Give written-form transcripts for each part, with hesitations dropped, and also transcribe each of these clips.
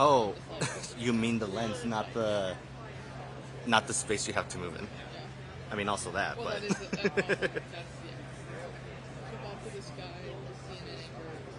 Oh, It's like you mean the lens, not the space you have to move in. yeah. I mean, also that, Well, but that's also that's yeah. Flip off to the sky and just CNN birds.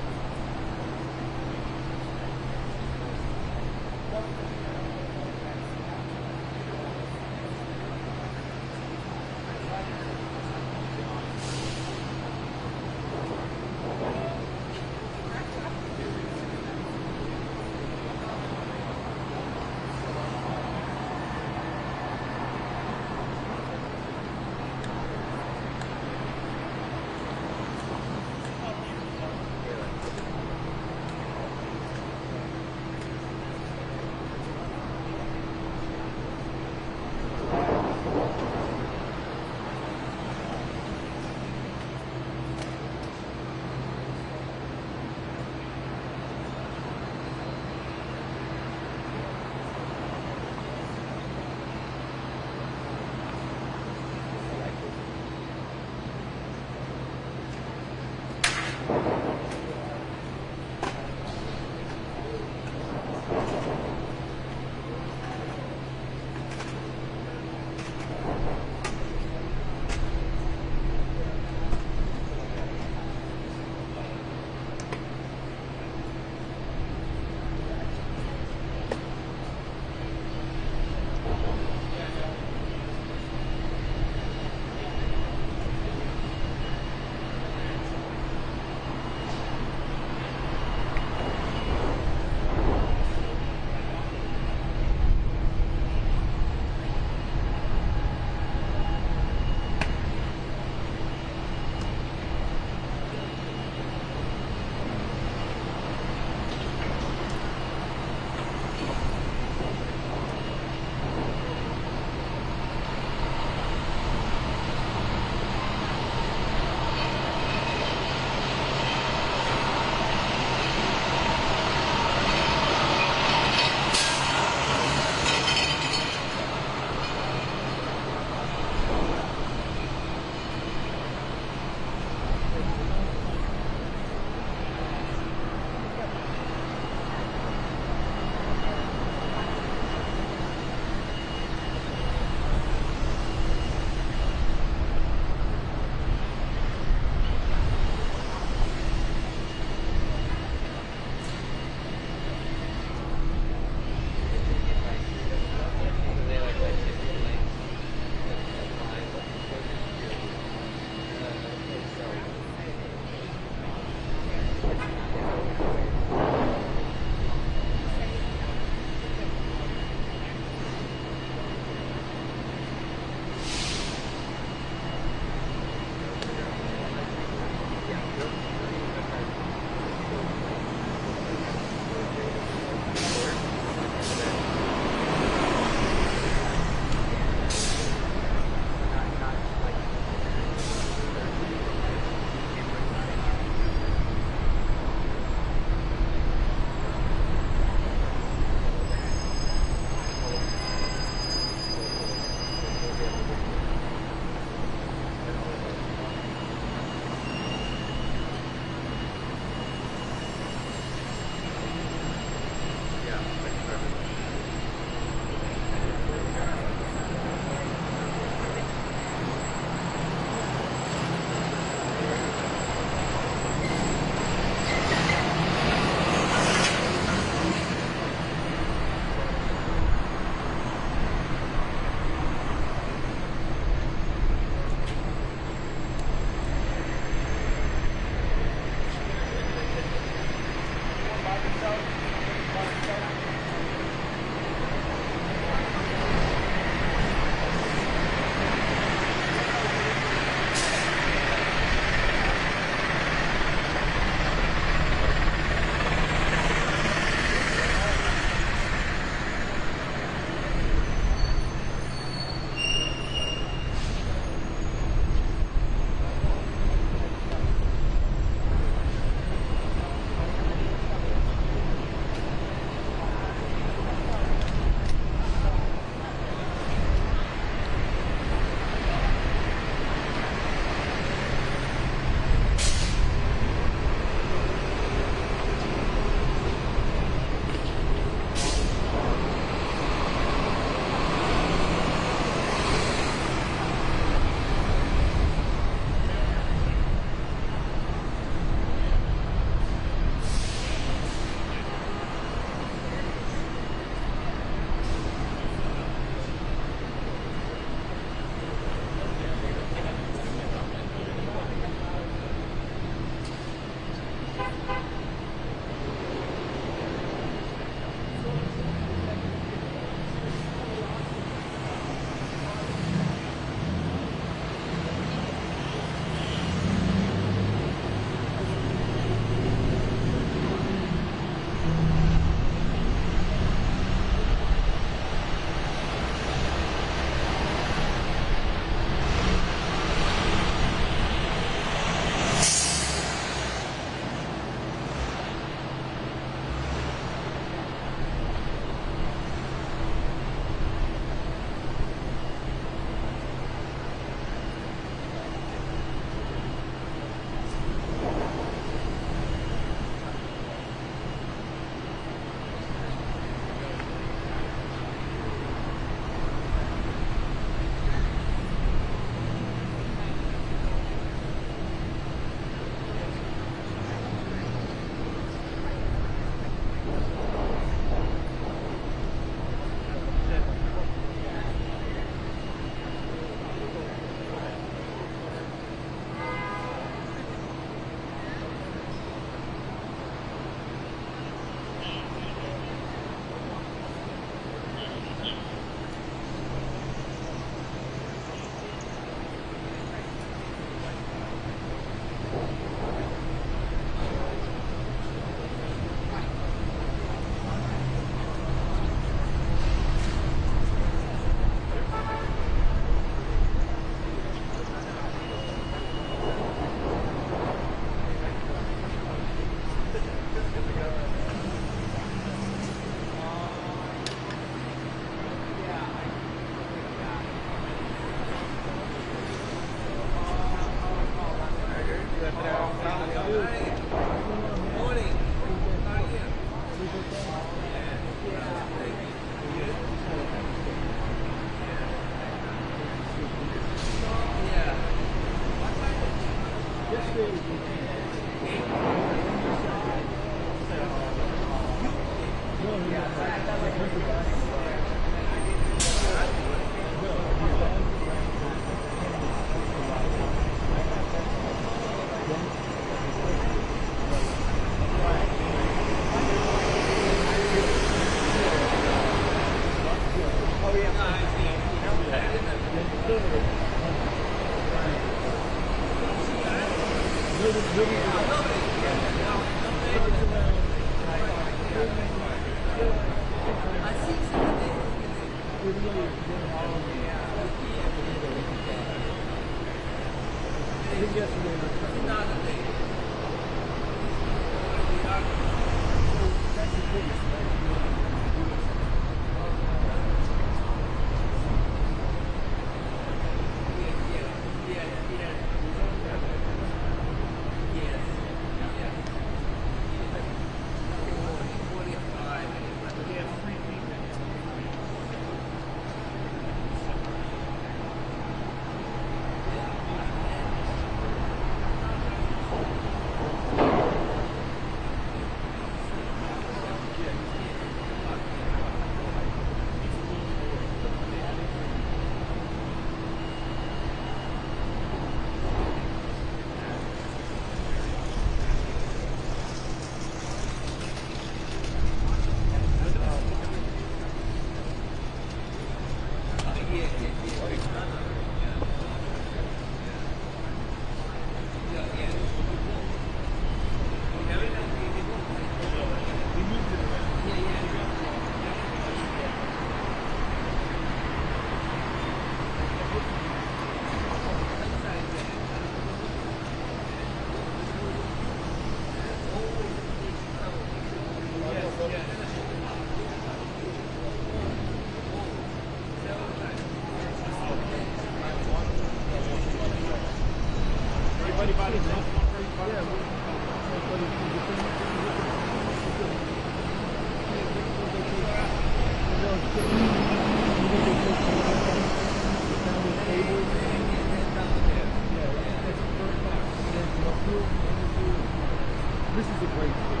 This is a great thing.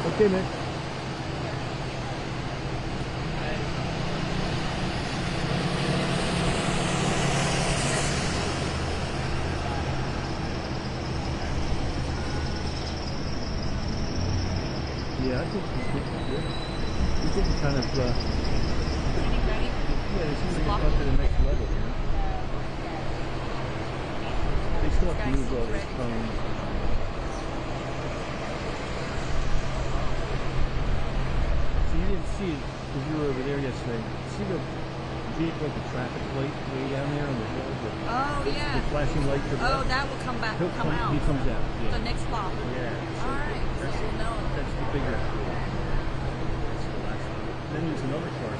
Okay, man. Yeah, I think he's good. We think he kind of, yeah, it seems like it's up to the next level, you know? They still have to use all these cones. So you didn't see it because you were over there yesterday. See the vehicle at the traffic light way down there on the hill? Oh, yeah. The flashing light to the Oh, left? that will come back, He'll come out. He comes out, yeah. The next block. Yeah. All right, so we'll know. That's the bigger. That's the last one. Then there's another car.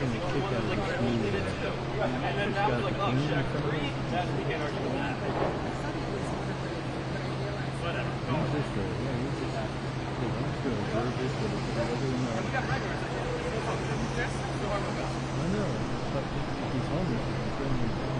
getting a kick out of this movie. It's got the pain in some of it. He's just a, yeah, he's just, yeah, I'm just going to observe this with whatever, you know. I know, but if he's homeless, he can bring him down.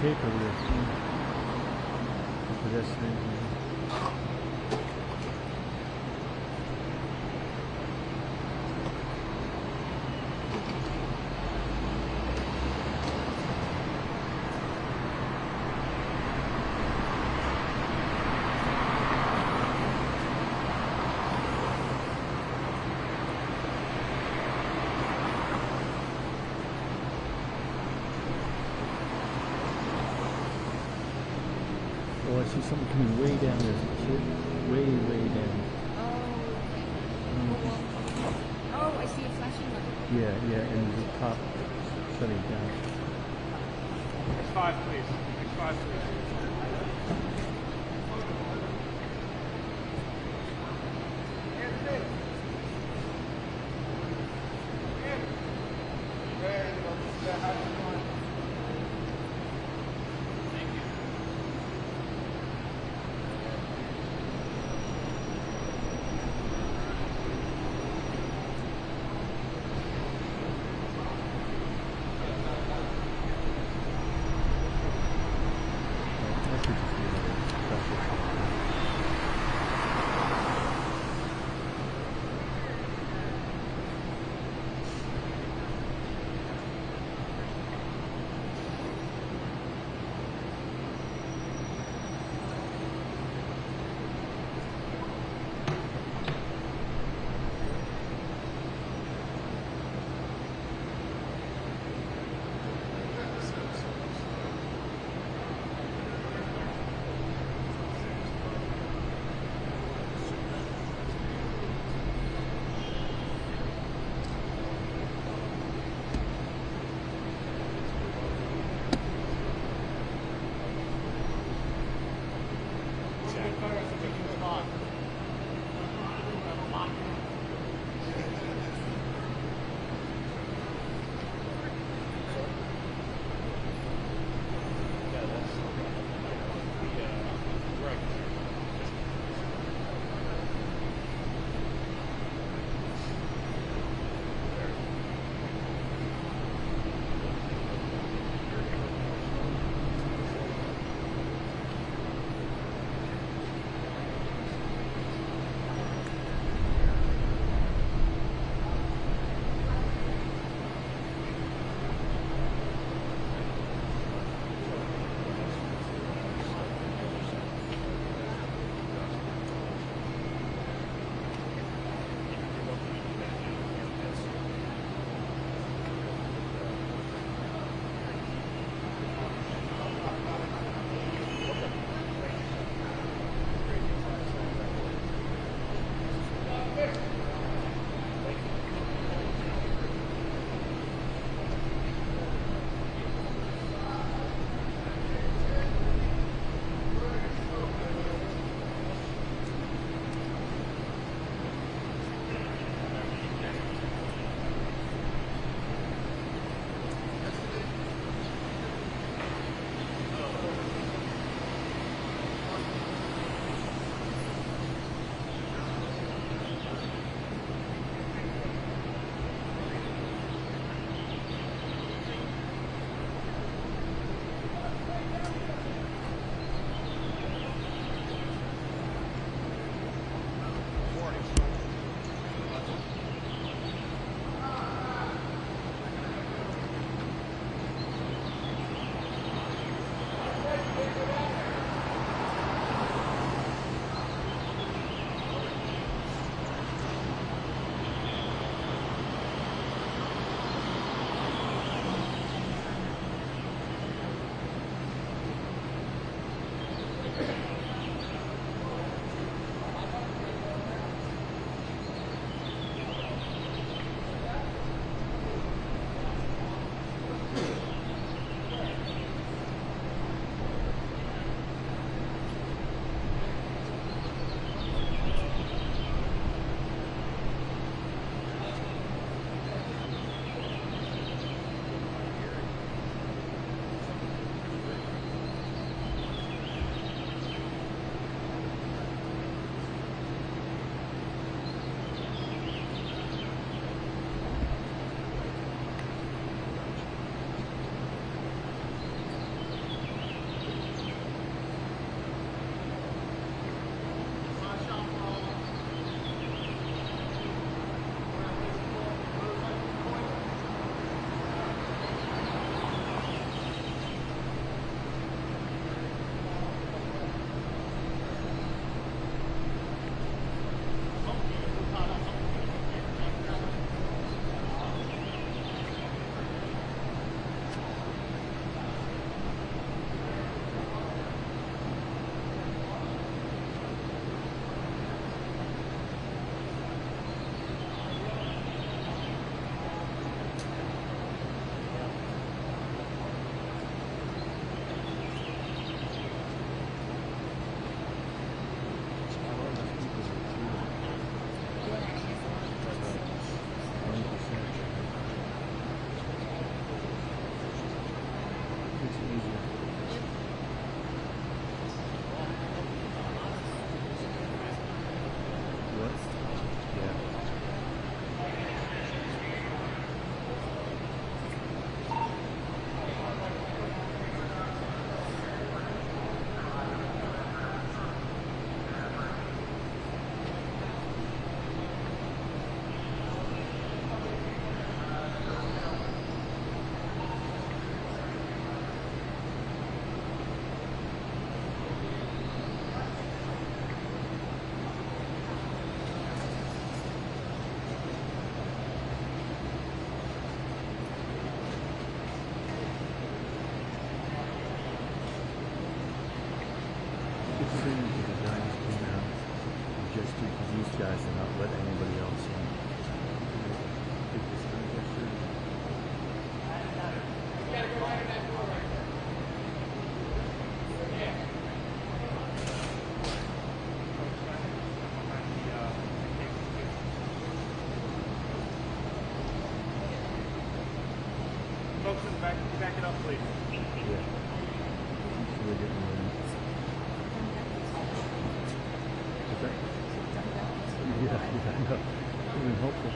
tape over there. Pedestrian. Oh, I see something coming way down there. Way, way down. Oh, I see a flashing light. Yeah, yeah, and the top shutting down. X5, please. X5, please. street because these guys are not letting anybody else in. Take this guy yesterday. Folks in the back, back it up, please. Yeah. So they're getting ready. What's that? Yeah, I know. I mean, hopeful.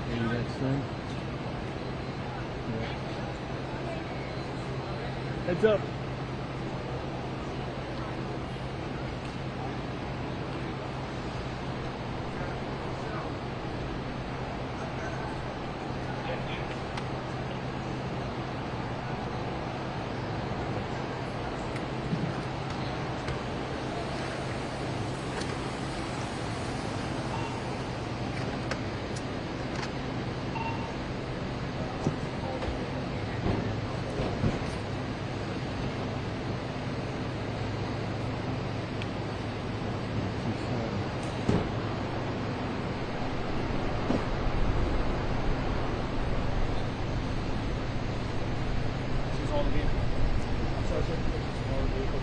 Maybe that's them. Yeah. Heads up. This is all the vehicle. I'm sorry, sir. This is all the vehicle.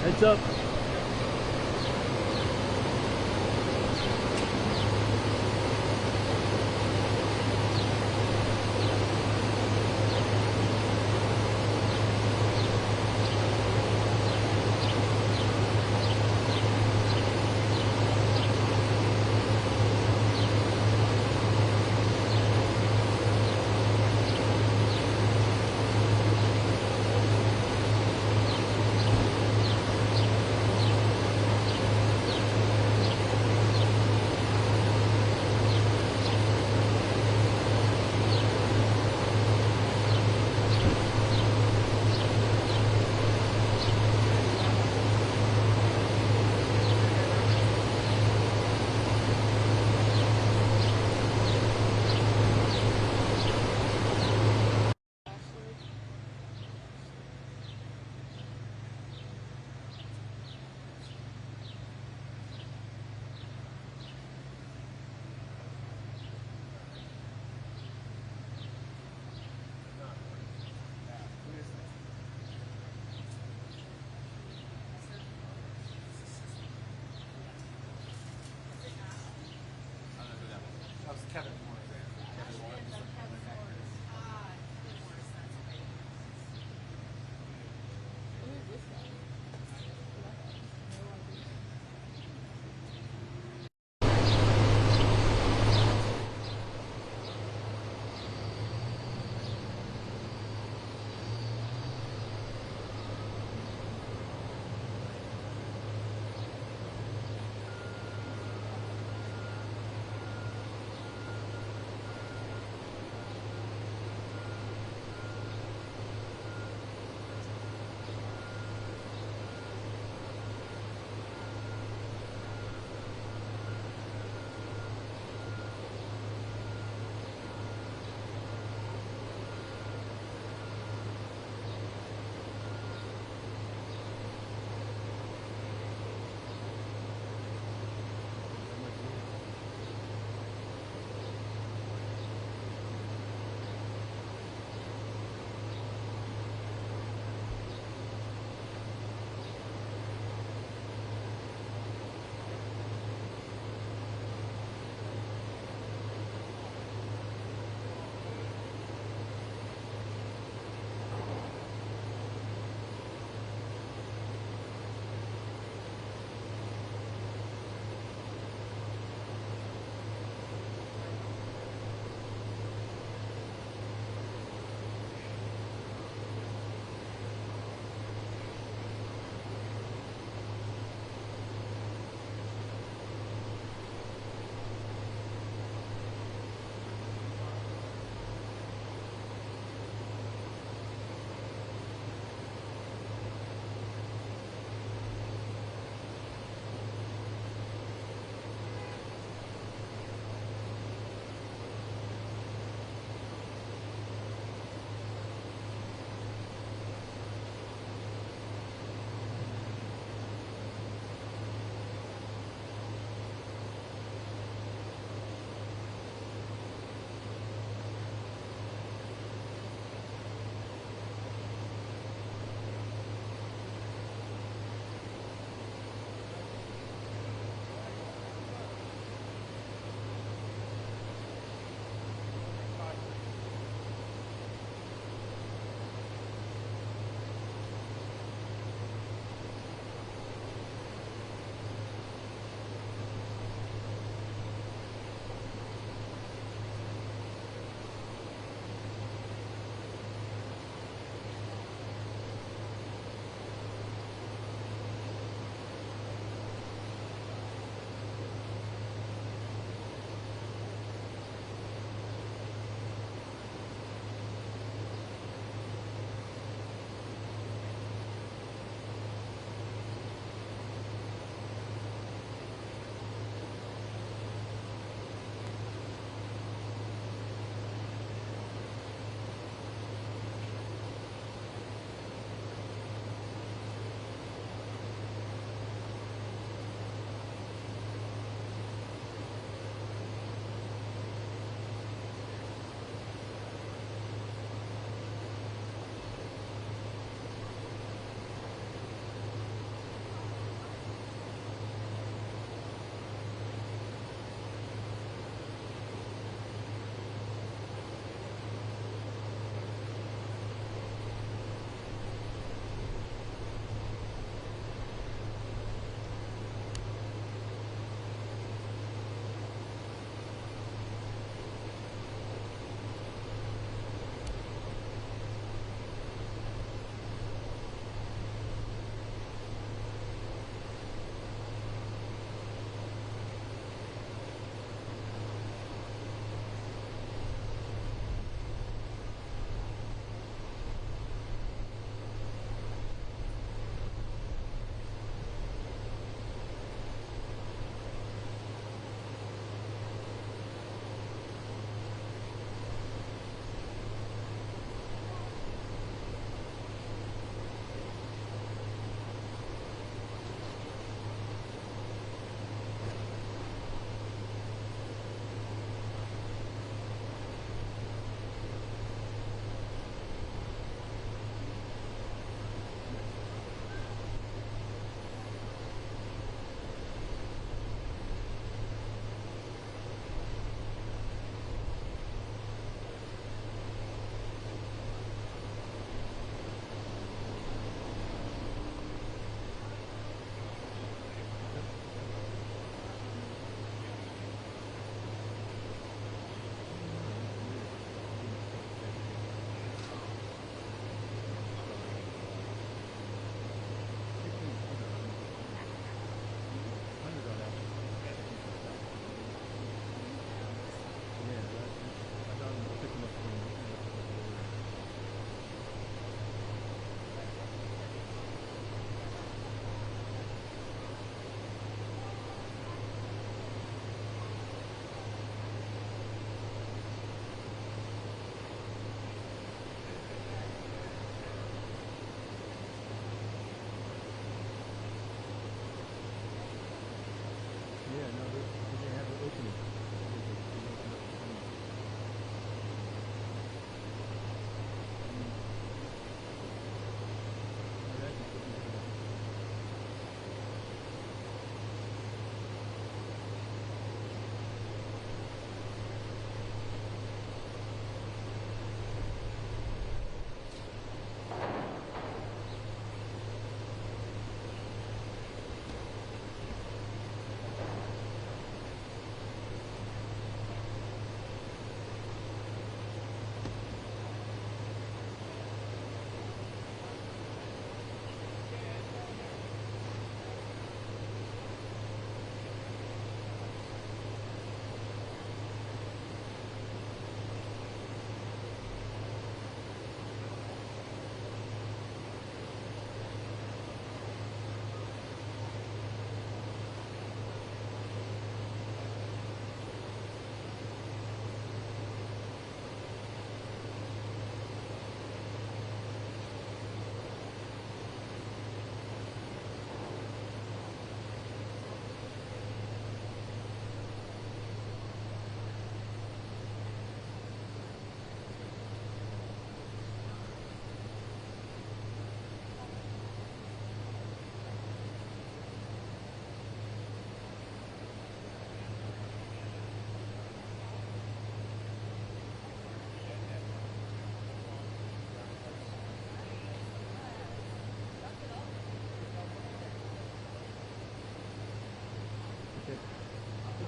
Heads up.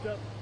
Switch up.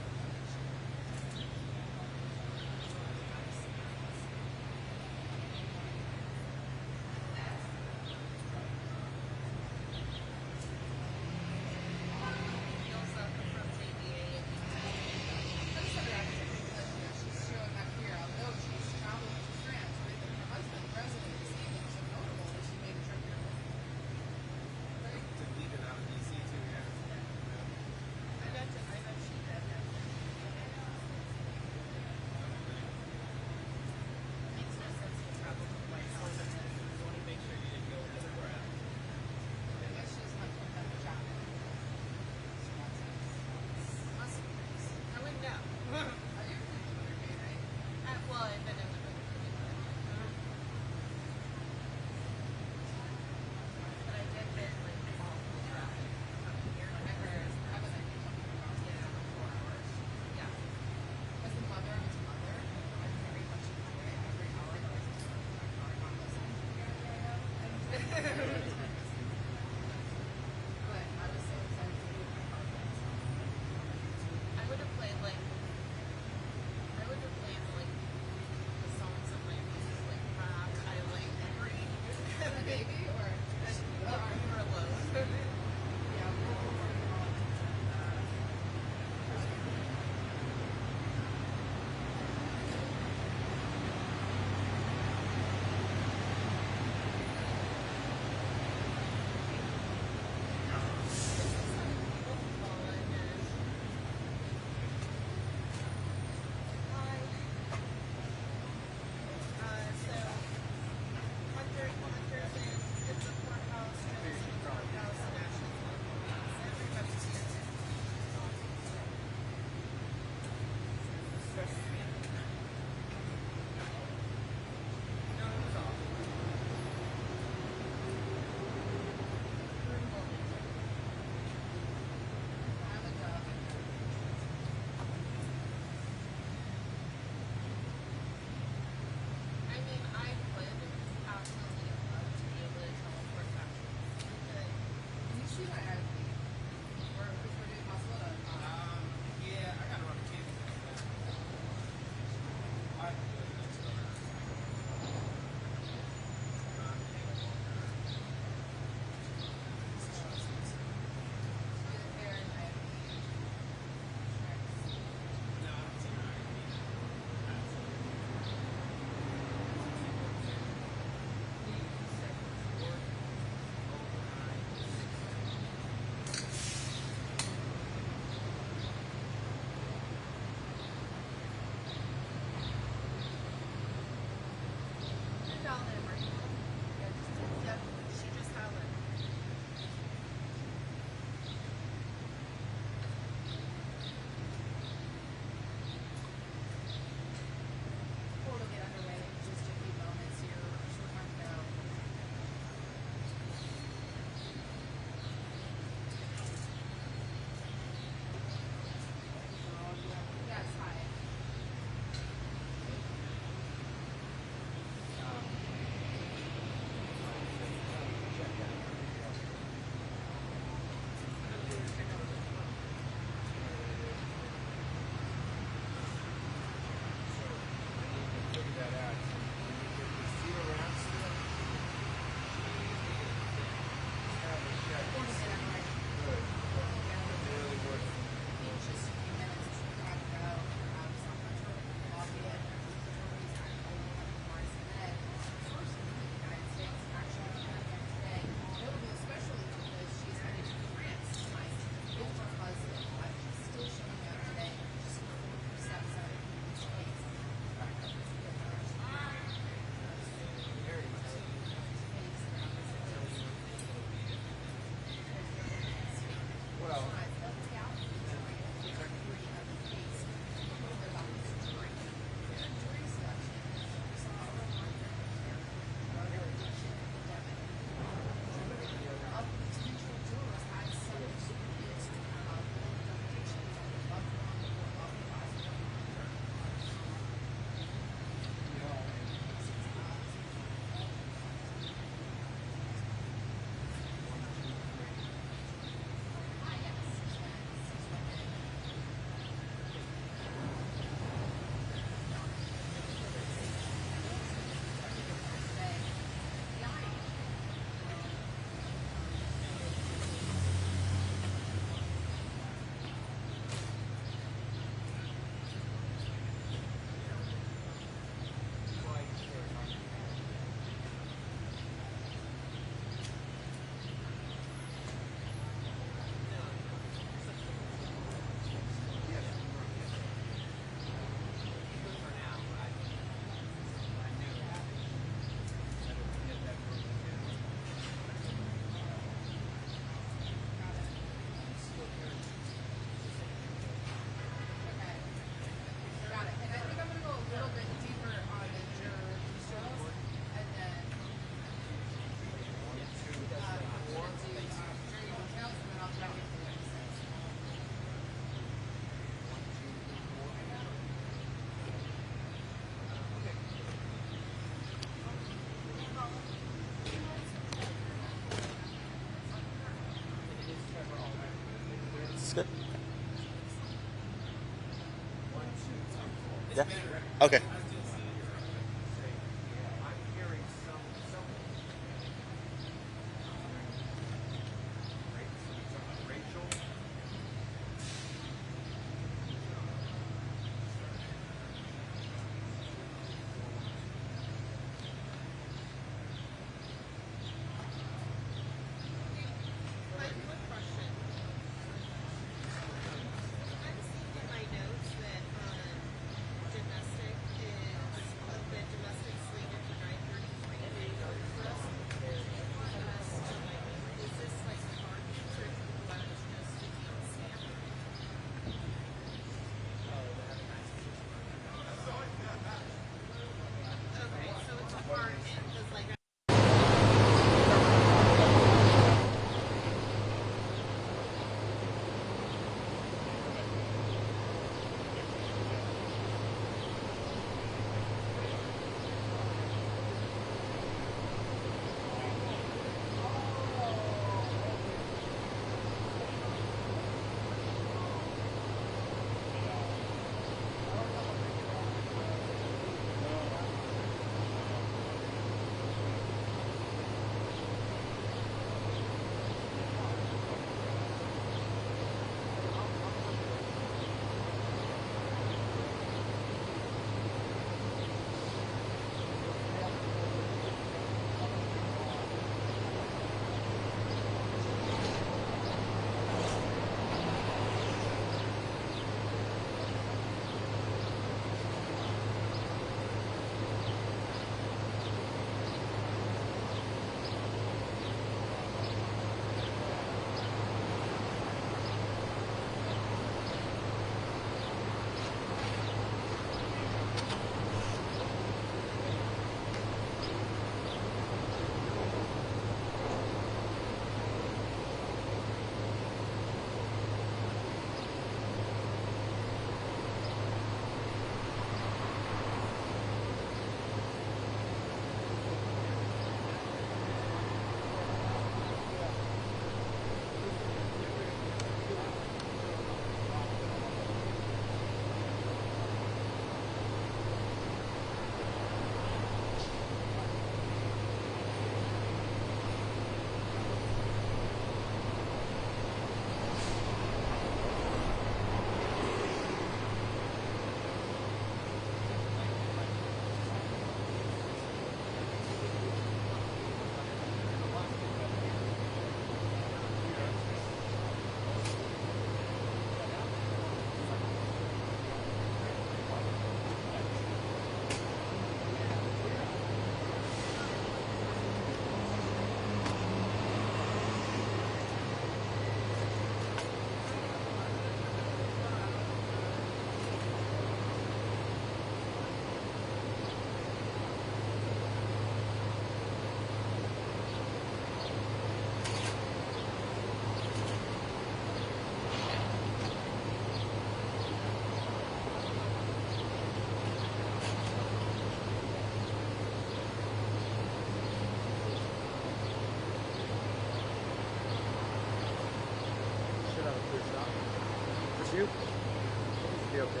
you? Should be okay.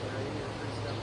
Yeah, you need a three-step.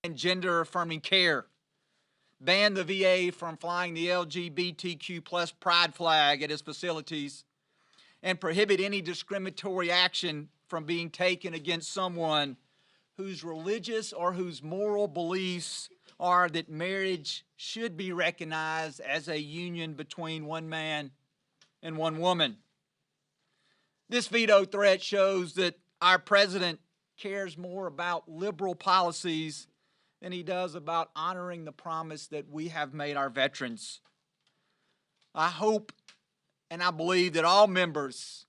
and gender-affirming care, ban the VA from flying the LGBTQ plus pride flag at its facilities, and prohibit any discriminatory action from being taken against someone whose religious or whose moral beliefs are that marriage should be recognized as a union between one man and one woman. This veto threat shows that our president cares more about liberal policies than he does about honoring the promise that we have made our veterans. I hope and I believe that all members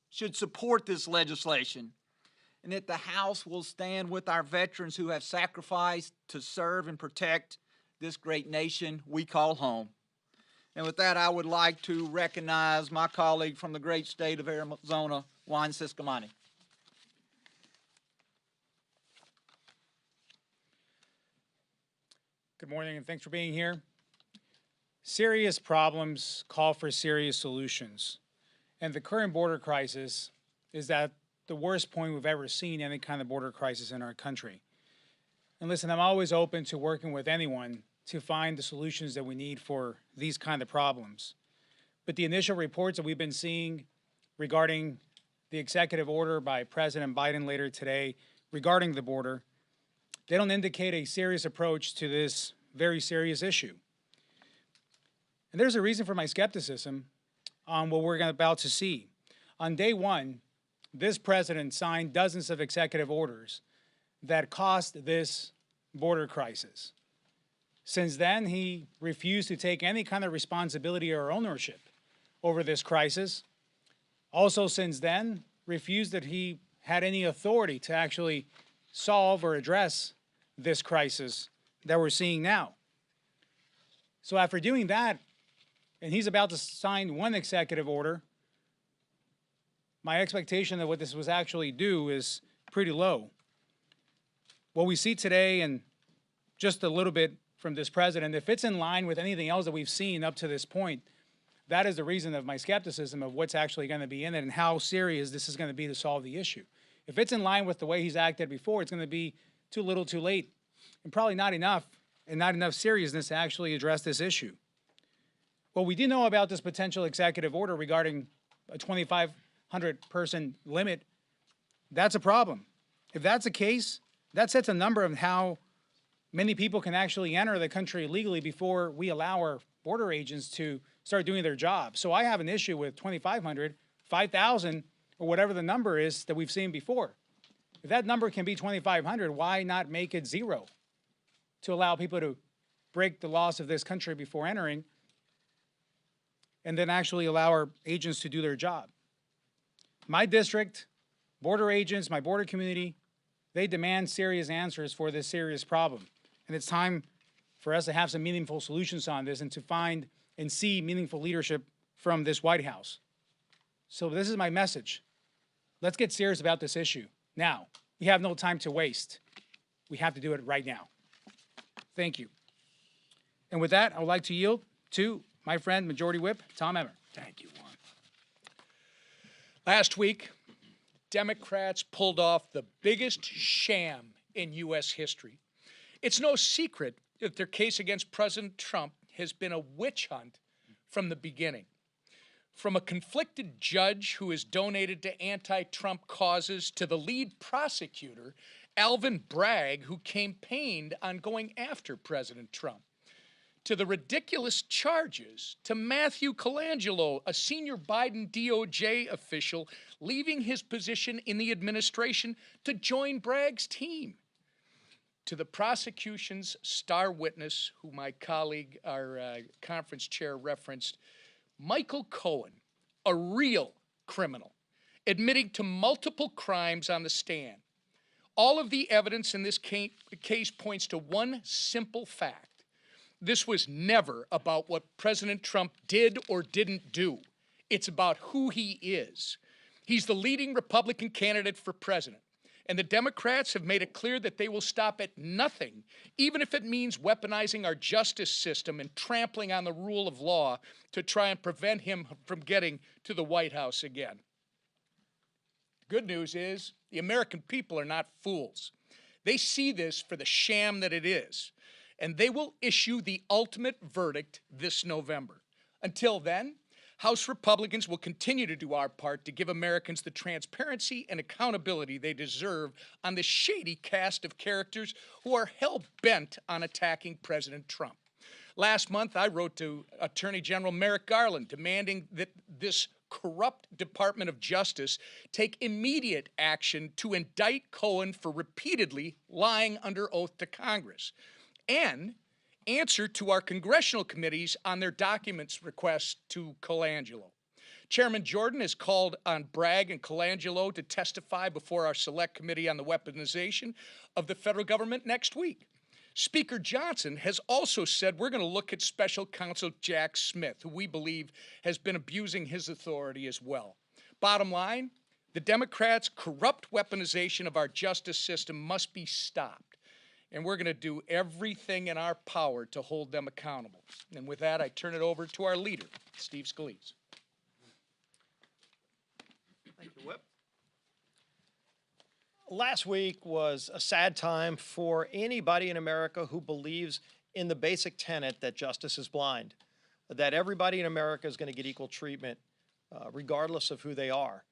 should support this legislation and that the House will stand with our veterans who have sacrificed to serve and protect this great nation we call home. And with that, I would like to recognize my colleague from the great state of Arizona, Juan Ciscomani. Good morning, and thanks for being here. Serious problems call for serious solutions. And the current border crisis is at the worst point we've ever seen any kind of border crisis in our country. And listen, I'm always open to working with anyone to find the solutions that we need for these kind of problems. But the initial reports that we've been seeing regarding the executive order by President Biden later today regarding the border, they don't indicate a serious approach to this very serious issue. And there's a reason for my skepticism on what we're about to see. On day one, this president signed dozens of executive orders that caused this border crisis. Since then, he refused to take any kind of responsibility or ownership over this crisis. Also, since then, refused that he had any authority to actually solve or address this crisis that we're seeing now. So after doing that, and he's about to sign one executive order, my expectation of what this was actually do is pretty low. What we see today, and just a little bit from this president, if it's in line with anything else that we've seen up to this point, that is the reason of my skepticism of what's actually going to be in it and how serious this is going to be to solve the issue. If it's in line with the way he's acted before, it's going to be too little too late, and probably not enough, and not enough seriousness to actually address this issue. What we do know about this potential executive order regarding a 2,500-person limit, that's a problem. If that's the case, that sets a number of how many people can actually enter the country legally before we allow our border agents to start doing their job. So I have an issue with 2,500, 5,000, or whatever the number is that we've seen before. If that number can be 2,500, why not make it 0 to allow people to break the laws of this country before entering and then actually allow our agents to do their job? My district, border agents, my border community, they demand serious answers for this serious problem. And it's time for us to have some meaningful solutions on this and to find and see meaningful leadership from this White House. So this is my message. Let's get serious about this issue now. We have no time to waste. We have to do it right now. Thank you. And with that, I would like to yield to my friend, Majority Whip Tom Emmer. Thank you, Juan. Last week, Democrats pulled off the biggest sham in U.S. history. It's no secret that their case against President Trump has been a witch hunt from the beginning. From a conflicted judge who has donated to anti-Trump causes to the lead prosecutor, Alvin Bragg, who campaigned on going after President Trump, to the ridiculous charges to Matthew Colangelo, a senior Biden DOJ official, leaving his position in the administration to join Bragg's team, to the prosecution's star witness, who my colleague, our conference chair, referenced, Michael Cohen, a real criminal, admitting to multiple crimes on the stand. All of the evidence in this case points to one simple fact. This was never about what President Trump did or didn't do. It's about who he is. He's the leading Republican candidate for president. And the Democrats have made it clear that they will stop at nothing, even if it means weaponizing our justice system and trampling on the rule of law to try and prevent him from getting to the White House again. The good news is the American people are not fools. They see this for the sham that it is, and they will issue the ultimate verdict this November. Until then, House Republicans will continue to do our part to give Americans the transparency and accountability they deserve on the shady cast of characters who are hell-bent on attacking President Trump. Last month, I wrote to Attorney General Merrick Garland demanding that this corrupt Department of Justice take immediate action to indict Cohen for repeatedly lying under oath to Congress and answer to our congressional committees on their documents requests to Colangelo. Chairman Jordan has called on Bragg and Colangelo to testify before our Select Committee on the Weaponization of the federal government next week. Speaker Johnson has also said we're going to look at Special Counsel Jack Smith, who we believe has been abusing his authority as well. Bottom line, the Democrats' corrupt weaponization of our justice system must be stopped. And we're going to do everything in our power to hold them accountable. And with that, I turn it over to our leader, Steve Scalise. Thank you, Whip. Last week was a sad time for anybody in America who believes in the basic tenet that justice is blind, that everybody in America is going to get equal treatment regardless of who they are.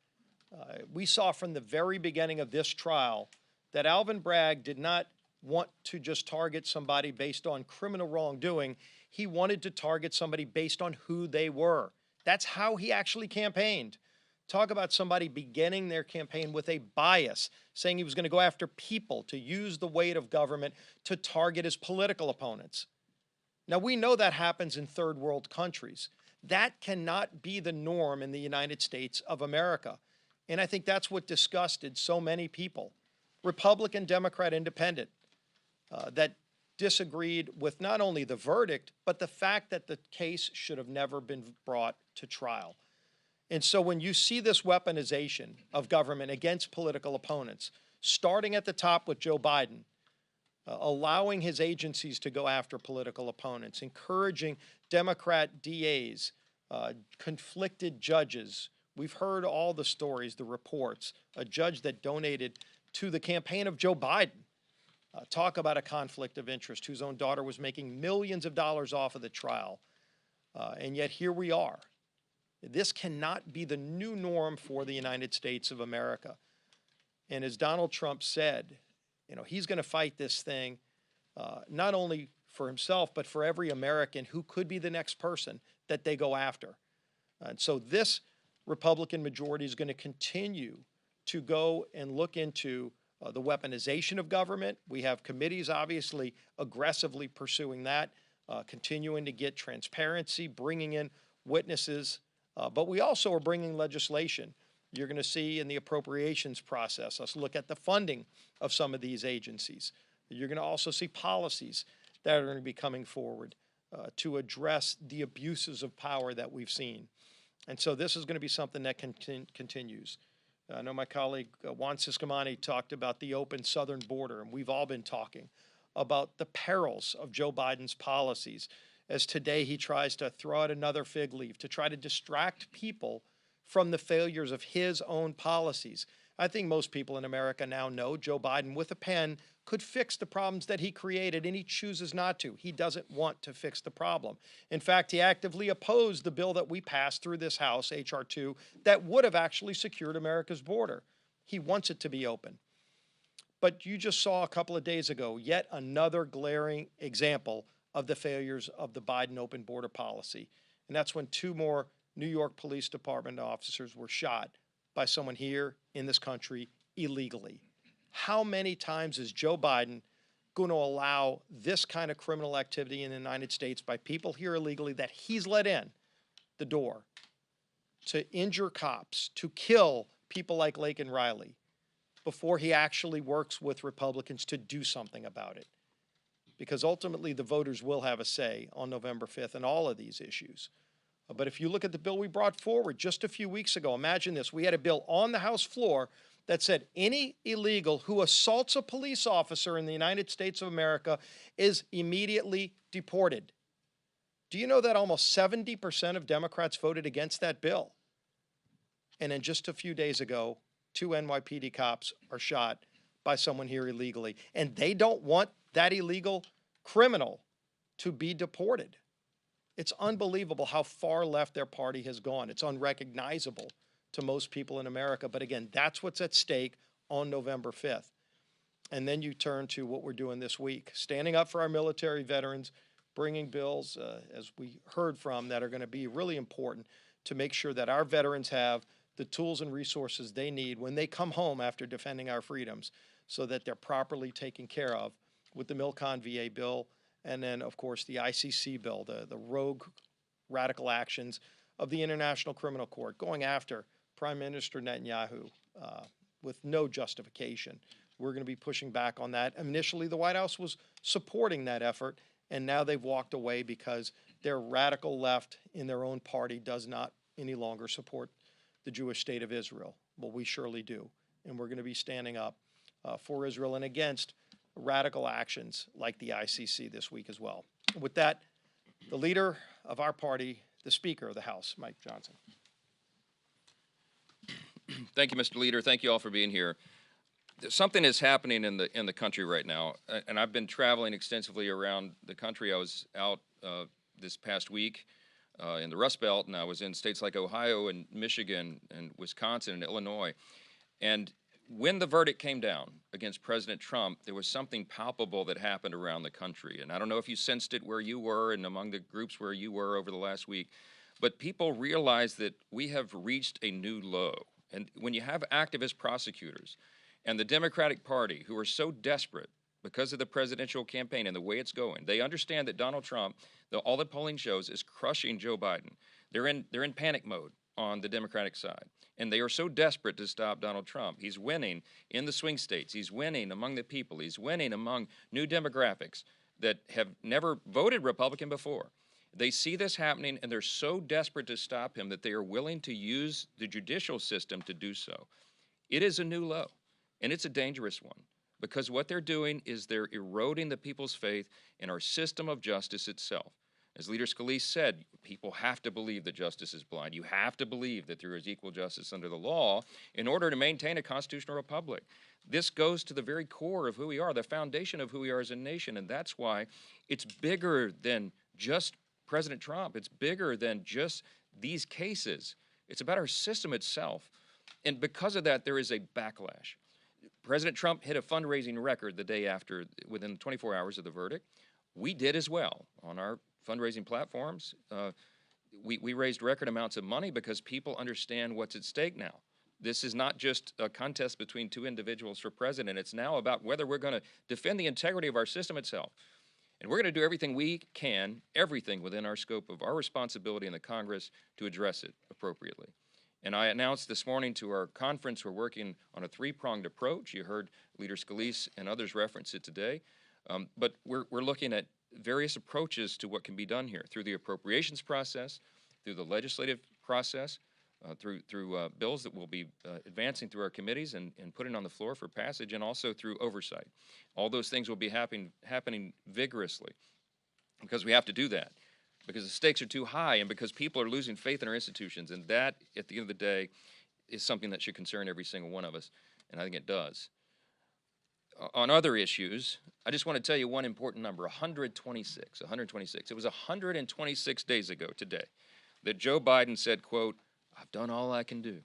We saw from the very beginning of this trial that Alvin Bragg did not want to just target somebody based on criminal wrongdoing. He wanted to target somebody based on who they were. That's how he actually campaigned. Talk about somebody beginning their campaign with a bias, saying he was going to go after people, to use the weight of government to target his political opponents. Now, we know that happens in third world countries. That cannot be the norm in the United States of America. And I think that's what disgusted so many people, Republican, Democrat, Independent, that disagreed with not only the verdict, but the fact that the case should have never been brought to trial. And so when you see this weaponization of government against political opponents, starting at the top with Joe Biden, allowing his agencies to go after political opponents, encouraging Democrat DAs, conflicted judges. We've heard all the stories, the reports, a judge that donated to the campaign of Joe Biden. Talk about a conflict of interest, whose own daughter was making millions of dollars off of the trial. And yet here we are. This cannot be the new norm for the United States of America. And as Donald Trump said, you know, he's going to fight this thing not only for himself, but for every American who could be the next person that they go after. And so this Republican majority is going to continue to go and look into the weaponization of government. We have committees obviously aggressively pursuing that, continuing to get transparency, bringing in witnesses, but we also are bringing legislation. You're going to see in the appropriations process us look at the funding of some of these agencies. You're going to also see policies that are going to be coming forward to address the abuses of power that we've seen. And so this is going to be something that continues. I know my colleague Juan Ciscomani talked about the open southern border, and we've all been talking about the perils of Joe Biden's policies, as today he tries to throw out another fig leaf to try to distract people from the failures of his own policies. I think most people in America now know Joe Biden, with a pen, could fix the problems that he created, and he chooses not to. He doesn't want to fix the problem. In fact, he actively opposed the bill that we passed through this House, H.R. 2, that would have actually secured America's border. He wants it to be open. But you just saw a couple of days ago yet another glaring example of the failures of the Biden open border policy. And that's when 2 more New York Police Department officers were shot by someone here in this country illegally. How many times is Joe Biden going to allow this kind of criminal activity in the United States by people here illegally that he's let in the door to injure cops, to kill people like Laken Riley, before he actually works with Republicans to do something about it? Because ultimately the voters will have a say on November 5th in all of these issues. But if you look at the bill we brought forward just a few weeks ago, imagine this. We had a bill on the House floor that said any illegal who assaults a police officer in the United States of America is immediately deported. Do you know that almost 70% of Democrats voted against that bill? And then just a few days ago, 2 NYPD cops are shot by someone here illegally. And they don't want that illegal criminal to be deported. It's unbelievable how far left their party has gone. It's unrecognizable to most people in America. But again, that's what's at stake on November 5th. And then you turn to what we're doing this week, standing up for our military veterans, bringing bills, as we heard from, that are going to be really important to make sure that our veterans have the tools and resources they need when they come home after defending our freedoms, so that they're properly taken care of with the Milcon VA bill, and then, of course, the ICC bill, the rogue radical actions of the International Criminal Court going after Prime Minister Netanyahu with no justification. We're going to be pushing back on that. Initially, the White House was supporting that effort, and now they've walked away because their radical left in their own party does not any longer support the Jewish state of Israel. Well, we surely do, and we're going to be standing up for Israel and against radical actions like the ICC this week as well. With that, the leader of our party, the Speaker of the House, Mike Johnson. Thank you, Mr. Leader. Thank you all for being here. Something is happening in the country right now, and I've been traveling extensively around the country. I was out this past week in the Rust Belt, and I was in states like Ohio and Michigan and Wisconsin and Illinois. And when the verdict came down against President Trump, there was something palpable that happened around the country. And I don't know if you sensed it where you were and among the groups where you were over the last week, but people realized that we have reached a new low. And when you have activist prosecutors and the Democratic Party, who are so desperate because of the presidential campaign and the way it's going, they understand that Donald Trump, all the polling shows, is crushing Joe Biden. They're in panic mode on the Democratic side, and they are so desperate to stop Donald Trump. He's winning in the swing states. He's winning among the people. He's winning among new demographics that have never voted Republican before. They see this happening, and they're so desperate to stop him that they are willing to use the judicial system to do so. It is a new low, and it's a dangerous one, because what they're doing is they're eroding the people's faith in our system of justice itself. As Leader Scalise said, people have to believe that justice is blind. You have to believe that there is equal justice under the law in order to maintain a constitutional republic. This goes to the very core of who we are, the foundation of who we are as a nation, and that's why it's bigger than just President Trump. It's bigger than just these cases. It's about our system itself. And because of that, there is a backlash. President Trump hit a fundraising record the day after, within 24 hours of the verdict. We did as well on our fundraising platforms. We raised record amounts of money because people understand what's at stake now. This is not just a contest between two individuals for president. It's now about whether we're going to defend the integrity of our system itself. And we're going to do everything we can, everything within our scope of our responsibility in the Congress to address it appropriately. And I announced this morning to our conference we're working on a three-pronged approach. You heard Leader Scalise and others reference it today. But we're looking at various approaches to what can be done here through the appropriations process, through the legislative process, through bills that we'll be advancing through our committees and putting on the floor for passage, and also through oversight. All those things will be happening vigorously, because we have to do that, because the stakes are too high and because people are losing faith in our institutions. And that, at the end of the day, is something that should concern every single one of us, and I think it does. On other issues, I just want to tell you one important number, 126. 126. It was 126 days ago today that Joe Biden said, quote, "I've done all I can do."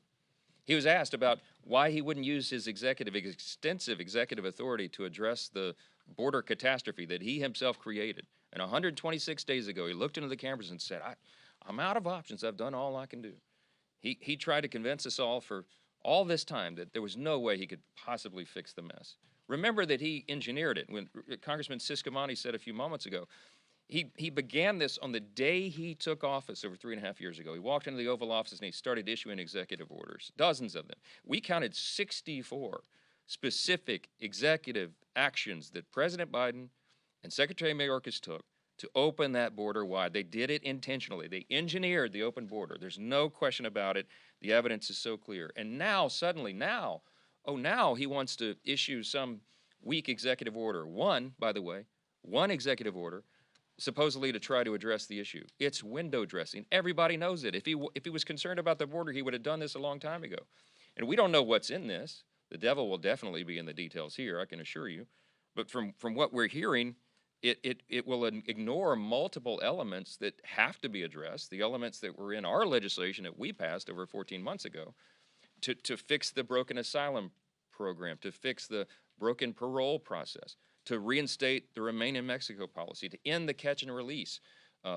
He was asked about why he wouldn't use his extensive executive authority to address the border catastrophe that he himself created. And 126 days ago, he looked into the cameras and said, I'm out of options. I've done all I can do. He tried to convince us all for all this time that there was no way he could possibly fix the mess. Remember that he engineered it. When Congressman Ciscomani said a few moments ago, he began this on the day he took office over 3.5 years ago. He walked into the Oval Office and he started issuing executive orders, dozens of them. We counted 64 specific executive actions that President Biden and Secretary Mayorkas took to open that border wide. They did it intentionally. They engineered the open border. There's no question about it. The evidence is so clear. And now, suddenly, now he wants to issue some weak executive order. One, by the way, one executive order, supposedly to try to address the issue. It's window dressing. Everybody knows it. If he was concerned about the border, he would have done this a long time ago. And we don't know what's in this. The devil will definitely be in the details here, I can assure you. But from what we're hearing, it will ignore multiple elements that have to be addressed, the elements that were in our legislation that we passed over 14 months ago, to fix the broken asylum program, to fix the broken parole process, to reinstate the Remain in Mexico policy, to end the catch and release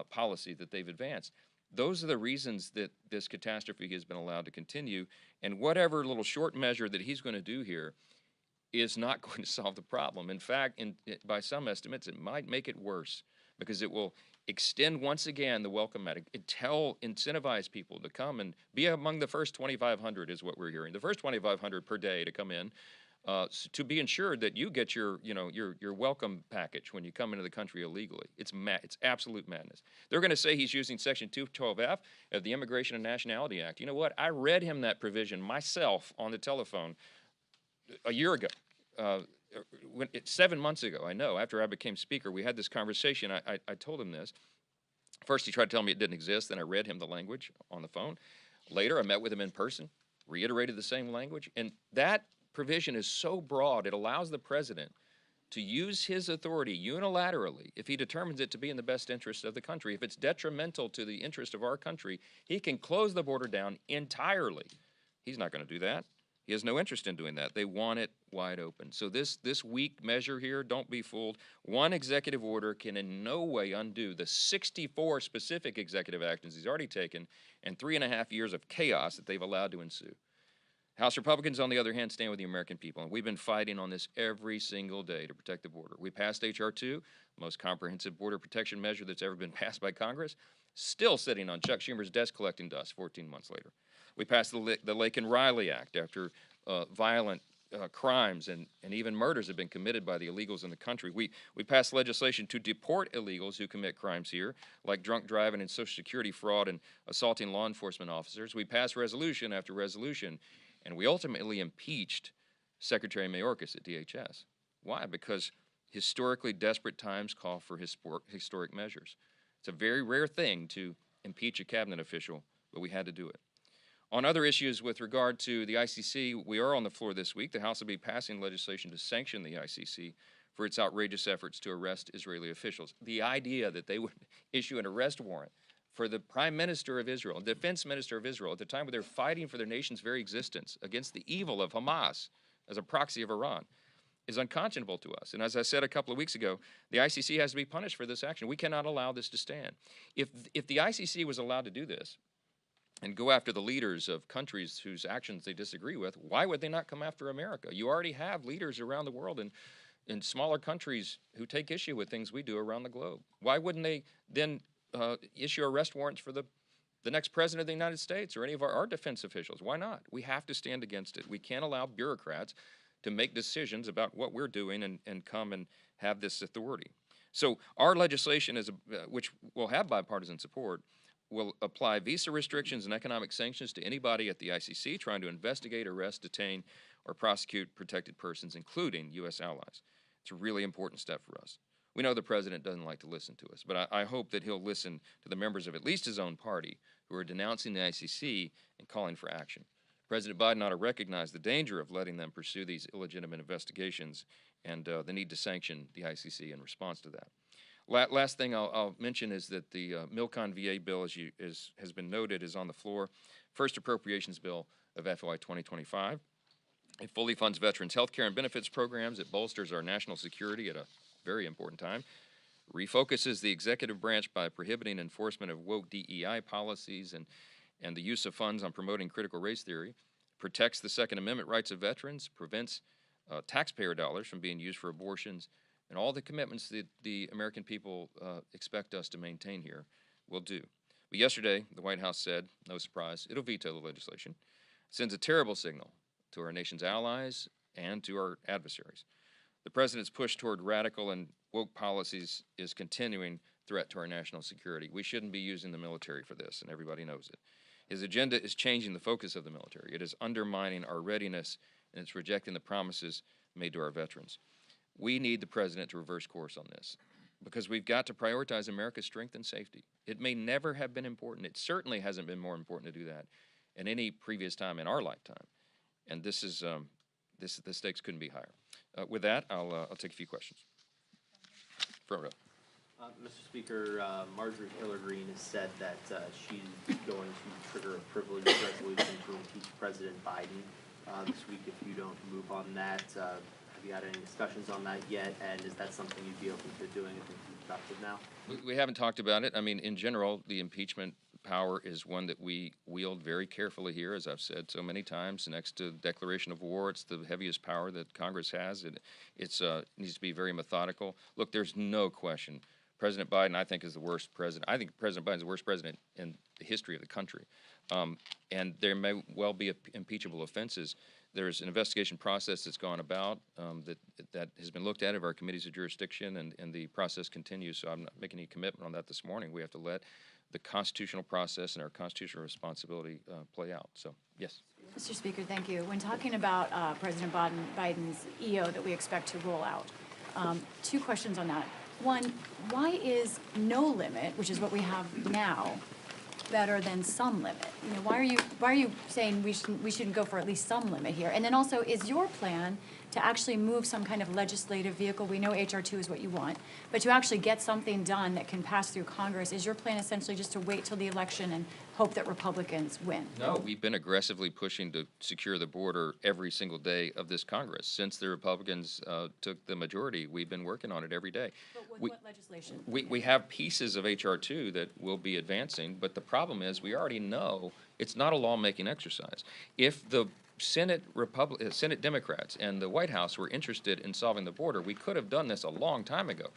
policy that they've advanced. Those are the reasons that this catastrophe has been allowed to continue, and whatever little short measure that he's going to do here is not going to solve the problem. In fact, by some estimates, it might make it worse, because it will extend once again the welcome mat. Incentivize people to come and be among the first 2,500 is what we're hearing. The first 2,500 per day to come in, to be ensured that you get your welcome package when you come into the country illegally. It's absolute madness. They're going to say he's using Section 212F of the Immigration and Nationality Act. You know what? I read him that provision myself on the telephone a year ago. 7 months ago, I know, after I became Speaker, we had this conversation. I told him this. First, he tried to tell me it didn't exist, then I read him the language on the phone. Later, I met with him in person, reiterated the same language, and that provision is so broad, it allows the president to use his authority unilaterally if he determines it to be in the best interest of the country. If it's detrimental to the interest of our country, he can close the border down entirely. He's not going to do that. He has no interest in doing that. They want it wide open. So this weak measure here, don't be fooled. One executive order can in no way undo the 64 specific executive actions he's already taken and 3.5 years of chaos that they've allowed to ensue. House Republicans, on the other hand, stand with the American people, and we've been fighting on this every single day to protect the border. We passed H.R. 2, the most comprehensive border protection measure that's ever been passed by Congress, still sitting on Chuck Schumer's desk collecting dust 14 months later. We passed the Laken Riley Act after violent crimes and even murders have been committed by the illegals in the country. We passed legislation to deport illegals who commit crimes here, like drunk driving and Social Security fraud and assaulting law enforcement officers. We passed resolution after resolution, and we ultimately impeached Secretary Mayorkas at DHS. Why? Because historically desperate times call for historic measures. It's a very rare thing to impeach a cabinet official, but we had to do it. On other issues with regard to the ICC, we are on the floor this week. The House will be passing legislation to sanction the ICC for its outrageous efforts to arrest Israeli officials. The idea that they would issue an arrest warrant for the Prime Minister of Israel, Defense Minister of Israel, at the time when they're fighting for their nation's very existence against the evil of Hamas as a proxy of Iran, is unconscionable to us. And as I said a couple of weeks ago, the ICC has to be punished for this action. We cannot allow this to stand. If the ICC was allowed to do this, and go after the leaders of countries whose actions they disagree with, why would they not come after America? You already have leaders around the world in smaller countries who take issue with things we do around the globe. Why wouldn't they then issue arrest warrants for the next president of the United States or any of our defense officials? Why not? We have to stand against it. We can't allow bureaucrats to make decisions about what we're doing and come and have this authority. So our legislation, which will have bipartisan support, will apply visa restrictions and economic sanctions to anybody at the ICC trying to investigate, arrest, detain, or prosecute protected persons, including U.S. allies. It's a really important step for us. We know the president doesn't like to listen to us, but I hope that he'll listen to the members of at least his own party who are denouncing the ICC and calling for action. President Biden ought to recognize the danger of letting them pursue these illegitimate investigations and the need to sanction the ICC in response to that. Last thing I'll mention is that the Milcon VA bill, as has been noted, is on the floor. First appropriations bill of FY 2025. It fully funds veterans' health care and benefits programs. It bolsters our national security at a very important time. Refocuses the executive branch by prohibiting enforcement of woke DEI policies and the use of funds on promoting critical race theory. Protects the Second Amendment rights of veterans. Prevents taxpayer dollars from being used for abortions. And all the commitments that the American people expect us to maintain here will do. But yesterday, the White House said, no surprise, it'll veto the legislation. It sends a terrible signal to our nation's allies and to our adversaries. The president's push toward radical and woke policies is continuing threat to our national security. We shouldn't be using the military for this, and everybody knows it. His agenda is changing the focus of the military. It is undermining our readiness, and it's rejecting the promises made to our veterans. We need the president to reverse course on this because we've got to prioritize America's strength and safety. It may never have been important. It certainly hasn't been more important to do that in any previous time in our lifetime. And this is the stakes couldn't be higher. With that, I'll take a few questions. Front row. Mr. Speaker, Marjorie Taylor Greene has said that she's going to trigger a privilege resolution to impeach President Biden this week if you don't move on that. Have you had any discussions on that yet? And is that something you'd be open to doing if it's productive now? We haven't talked about it. I mean, in general, the impeachment power is one that we wield very carefully here, as I've said so many times. Next to the declaration of war, it's the heaviest power that Congress has. It needs to be very methodical. Look, there's no question. President Biden, I think, is the worst president. I think President Biden is the worst president in the history of the country. And there may well be impeachable offenses. There's an investigation process that's gone about that has been looked at of our committees of jurisdiction, and the process continues. So I'm not making any commitment on that this morning. We have to let the constitutional process and our constitutional responsibility play out. So, yes. Mr. Speaker, thank you. When talking about President Biden's EO that we expect to roll out, two questions on that. One, why is no limit, which is what we have now, better than some limit? You know, why are you saying we shouldn't go for at least some limit here? And then also, is your plan to actually move some kind of legislative vehicle? We know HR2 is what you want, but to actually get something done that can pass through Congress, is your plan essentially just to wait till the election and hope that Republicans win? No, we've been aggressively pushing to secure the border every single day of this Congress. Since the Republicans took the majority, we've been working on it every day. But with what legislation? We have pieces of HR2 that will be advancing, but the problem is we already know it's not a lawmaking exercise. If the Senate Democrats and the White House were interested in solving the border, we could have done this a long time ago.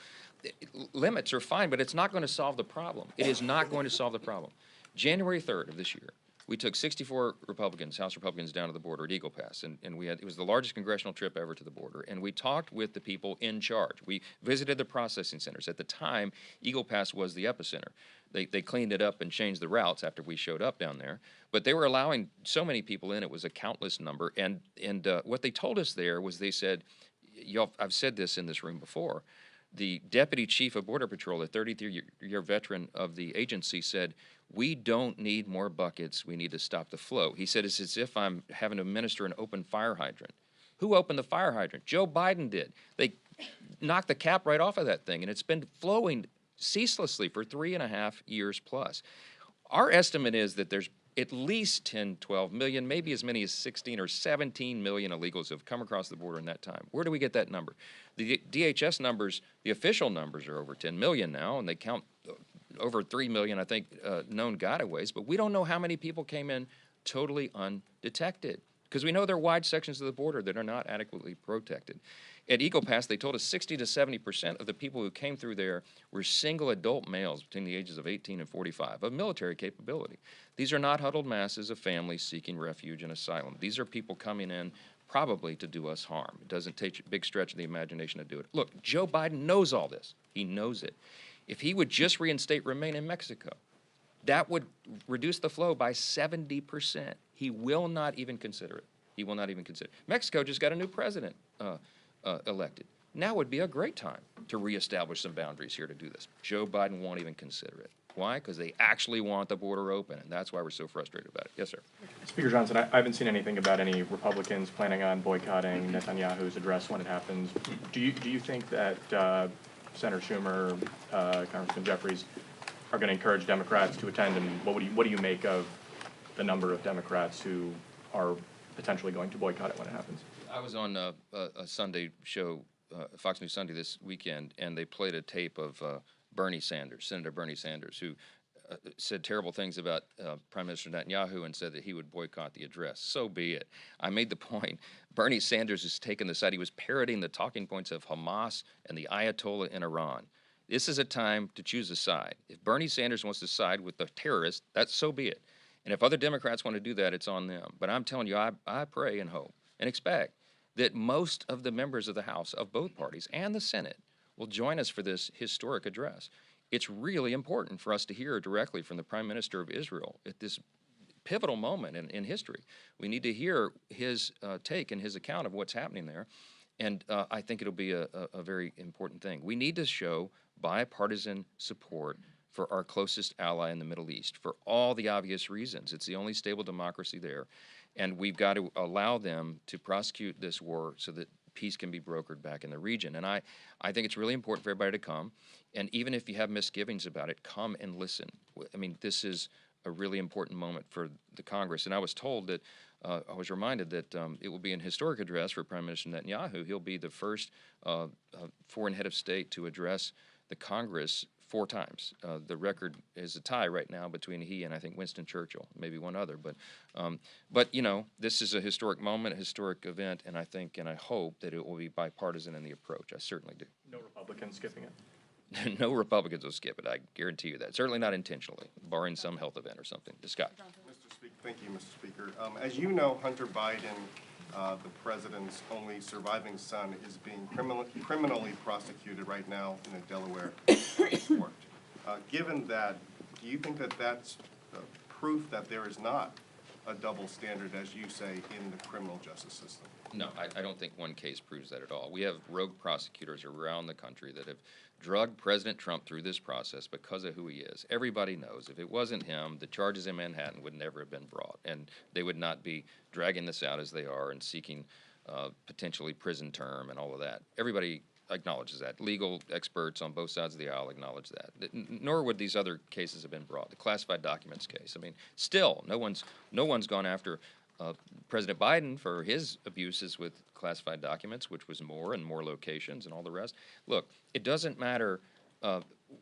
Limits are fine, but it's not going to solve the problem. It is not going to solve the problem. January 3rd of this year, we took 64 Republicans, House Republicans, down to the border at Eagle Pass, and it was the largest congressional trip ever to the border, and we talked with the people in charge. We visited the processing centers. At the time, Eagle Pass was the epicenter. They cleaned it up and changed the routes after we showed up down there, but they were allowing so many people in, it was a countless number, and what they told us there was they said, I've said this in this room before, the deputy chief of Border Patrol, a 33-year veteran of the agency, said, "We don't need more buckets. We need to stop the flow." He said, "It's as if I'm having to administer an open fire hydrant." Who opened the fire hydrant? Joe Biden did. They knocked the cap right off of that thing, and it's been flowing ceaselessly for 3.5 years plus. Our estimate is that there's at least 10, 12 million, maybe as many as 16 or 17 million illegals have come across the border in that time. Where do we get that number? The DHS numbers, the official numbers are over 10 million now, and they count over 3 million, I think, known gotaways, but we don't know how many people came in totally undetected, because we know there are wide sections of the border that are not adequately protected. At Eagle Pass, they told us 60 to 70% of the people who came through there were single adult males between the ages of 18 and 45 of military capability. These are not huddled masses of families seeking refuge and asylum. These are people coming in probably to do us harm. It doesn't take a big stretch of the imagination to do it. Look, Joe Biden knows all this. He knows it. If he would just reinstate Remain in Mexico, that would reduce the flow by 70%. He will not even consider it. He will not even consider it. Mexico just got a new president elected. Now would be a great time to reestablish some boundaries here to do this. Joe Biden won't even consider it. Why? Because they actually want the border open, and that's why we're so frustrated about it. Yes, sir. Speaker Johnson, I haven't seen anything about any Republicans planning on boycotting Netanyahu's address when it happens. Do you think that Senator Schumer, Congressman Jeffries are going to encourage Democrats to attend, and what do you make of the number of Democrats who are potentially going to boycott it when it happens? I was on a Sunday show, Fox News Sunday this weekend, and they played a tape of Bernie Sanders, Senator Bernie Sanders, who said terrible things about Prime Minister Netanyahu and said that he would boycott the address. So be it. I made the point. Bernie Sanders has taken the side. He was parroting the talking points of Hamas and the Ayatollah in Iran. This is a time to choose a side. If Bernie Sanders wants to side with the terrorists, that's so be it. And if other Democrats want to do that, it's on them. But I'm telling you, I pray and hope and expect that most of the members of the House of both parties and the Senate will join us for this historic address. It's really important for us to hear directly from the Prime Minister of Israel at this pivotal moment in history. We need to hear his take and his account of what's happening there, and I think it'll be a very important thing. We need to show bipartisan support for our closest ally in the Middle East for all the obvious reasons. It's the only stable democracy there. And we've got to allow them to prosecute this war so that peace can be brokered back in the region. And I think it's really important for everybody to come. And even if you have misgivings about it, come and listen. I mean, this is a really important moment for the Congress. And I was told that, I was reminded that it will be an historic address for Prime Minister Netanyahu. He'll be the first foreign head of state to address the Congress 4 times. The record is a tie right now between he and I think Winston Churchill, maybe one other. But you know, this is a historic moment, a historic event, and I think and I hope that it will be bipartisan in the approach. I certainly do. No Republicans skipping it? No Republicans will skip it. I guarantee you that. Certainly not intentionally, barring some health event or something. Scott. Mr. Speaker, thank you, Mr. Speaker. As you know, Hunter Biden, the president's only surviving son, is being criminally prosecuted right now in a Delaware court. Given that, do you think that that's proof that there is not a double standard, as you say, in the criminal justice system? No, I don't think one case proves that at all. We have rogue prosecutors around the country that have drugged President Trump through this process because of who he is. Everybody knows if it wasn't him, the charges in Manhattan would never have been brought, and they would not be dragging this out as they are and seeking potentially prison term and all of that. Everybody acknowledges that. Legal experts on both sides of the aisle acknowledge that. Nor would these other cases have been brought. The classified documents case. I mean, still, no one's gone after President Biden for his abuses with classified documents, which was more and more locations and all the rest. Look, it doesn't matter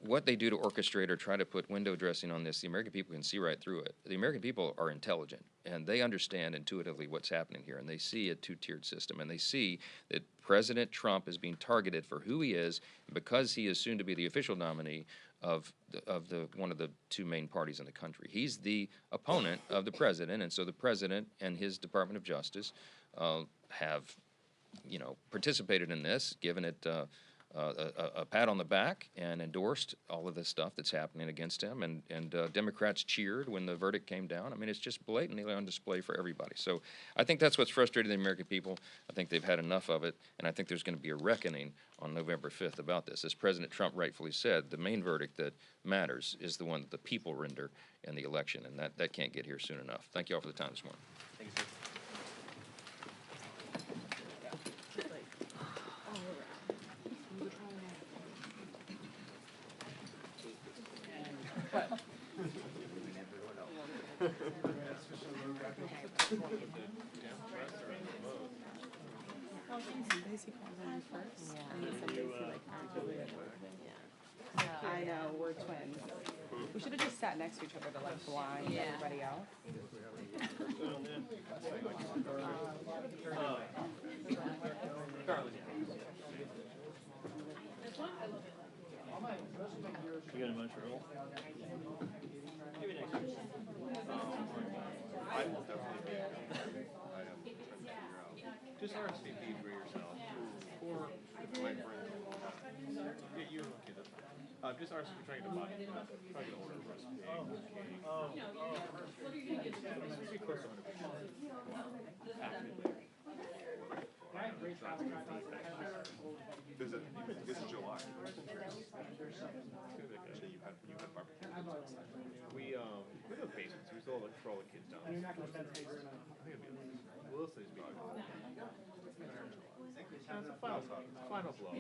what they do to orchestrate or try to put window dressing on this. The American people can see right through it. The American people are intelligent, and they understand intuitively what's happening here, and they see a two-tiered system, and they see that President Trump is being targeted for who he is, because he is soon to be the official nominee of one of the 2 main parties in the country. He's the opponent of the president, and so the president and his Department of Justice have, you know, participated in this, given it a pat on the back, and endorsed all of this stuff that's happening against him. And Democrats cheered when the verdict came down. I mean, it's just blatantly on display for everybody. So I think that's what's frustrating the American people. I think they've had enough of it, and I think there's going to be a reckoning on November 5th about this. As President Trump rightfully said, the main verdict that matters is the one that the people render in the election, and that can't get here soon enough. Thank you all for the time this morning. Thank you, sir. I know, we're twins. We should have just sat next to each other to like blind everybody else. You got a Montreal? I will definitely be. I am trying to figure out. Just RSVP for yourself. Or My friend. yeah, you okay, that's fine. Just RSVP trying to buy. Trying to order for us. Be close to 100%. This is July. So you had barbecue. We have basements. We still have like for all the kids down. You're not gonna spend space or not? I think it'll be okay. Well, this is big. It's a final blow.